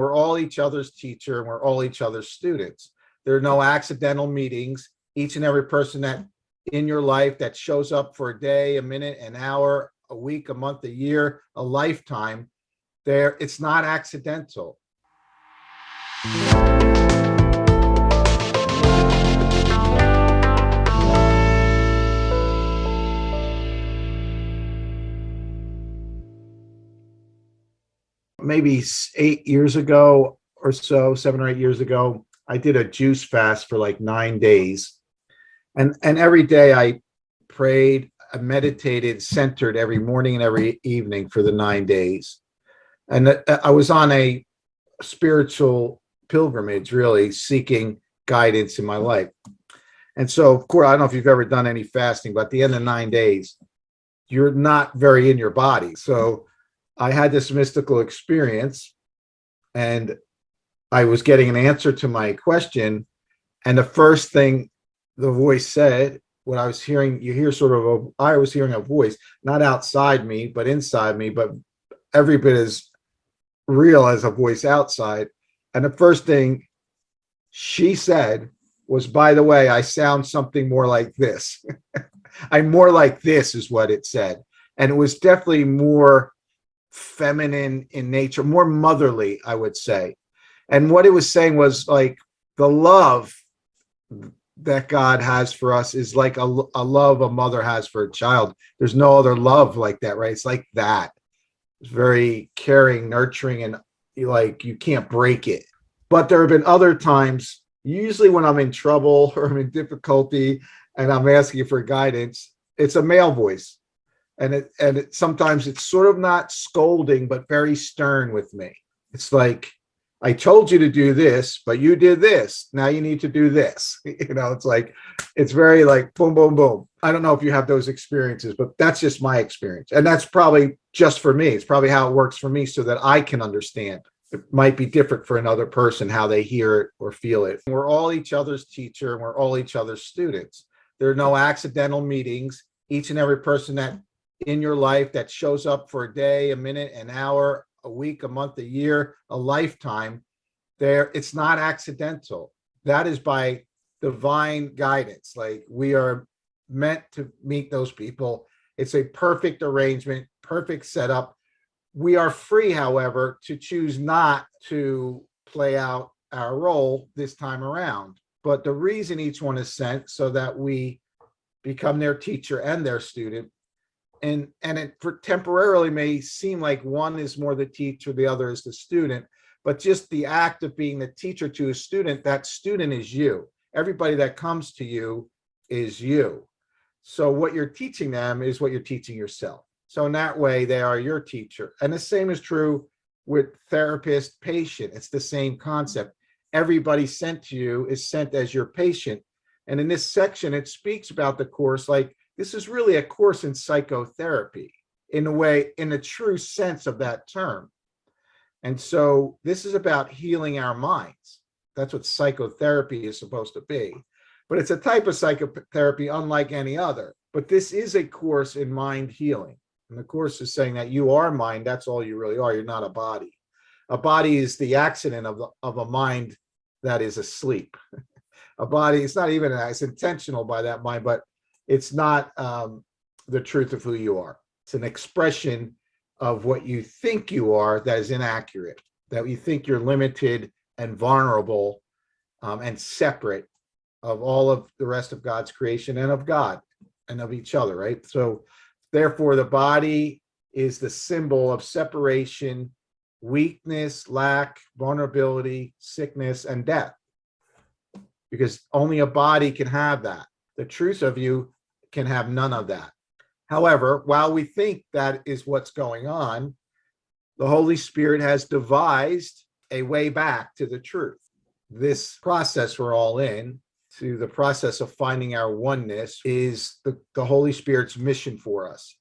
We're all each other's teacher and we're all each other's students. There are no accidental meetings. Each and every person that in your life that shows up for a day, a minute, an hour, a week, a month, a year, a lifetime, it's not accidental. Maybe 8 years ago or so, 7 or 8 years ago, I did a juice fast for like 9 days. And every day I prayed, I meditated, centered every morning and every evening for the 9 days. And I was on a spiritual pilgrimage, really seeking guidance in my life. And so, of course, I don't know if you've ever done any fasting, but at the end of 9 days, you're not very in your body. So I had this mystical experience and I was getting an answer to my question. And the first thing the voice said, what I was hearing, you hear sort of I was hearing a voice, not outside me, but inside me, but every bit as real as a voice outside. And the first thing she said was, by the way, I sound something more like this. I'm more like this is what it said. And it was definitely more feminine in nature, more motherly, I would say. And what it was saying was like the love that God has for us is like a love a mother has for a child. There's no other love like that, right? It's like that. It's very caring, nurturing, and like you can't break it. But there have been other times, usually when I'm in trouble or I'm in difficulty and I'm asking for guidance, it's a male voice. And sometimes it's sort of not scolding, but very stern with me. It's like, I told you to do this, but you did this. Now you need to do this. It's like, it's very like boom, boom, boom. I don't know if you have those experiences, but that's just my experience. And that's probably just for me. It's probably how it works for me so that I can understand. It might be different for another person, how they hear it or feel it. We're all each other's teacher and we're all each other's students. There are no accidental meetings. Each and every person that in your life that shows up for a day, a minute, an hour, a week, a month, a year, a lifetime, it's not accidental. That is by divine guidance. Like we are meant to meet those people. It's a perfect arrangement, perfect setup. We are free, however, to choose not to play out our role this time around. But the reason each one is sent so that we become their teacher and their student. And it temporarily may seem like one is more the teacher, the other is the student, but just the act of being the teacher to a student, that student is you. Everybody that comes to you is you. So what you're teaching them is what you're teaching yourself. So in that way, they are your teacher. And the same is true with therapist, patient. It's the same concept. Everybody sent to you is sent as your patient. And in this section, it speaks about the course like, this is really a course in psychotherapy in a way, in the true sense of that term. And so this is about healing our minds. That's what psychotherapy is supposed to be. But it's a type of psychotherapy unlike any other. But this is a course in mind healing. And the course is saying that you are mind. That's all you really are. You're not a body. A body is the accident of a mind that is asleep. A body, it's not even as intentional by that mind, but it's not the truth of who you are. It's an expression of what you think you are that is inaccurate, that you think you're limited and vulnerable and separate of all of the rest of God's creation and of God and of each other, right? So therefore, the body is the symbol of separation, weakness, lack, vulnerability, sickness, and death. Because only a body can have that. The truth of you can have none of that. However, while we think that is what's going on, the Holy Spirit has devised a way back to the truth. This process we're all in, to the process of finding our oneness, is the Holy Spirit's mission for us.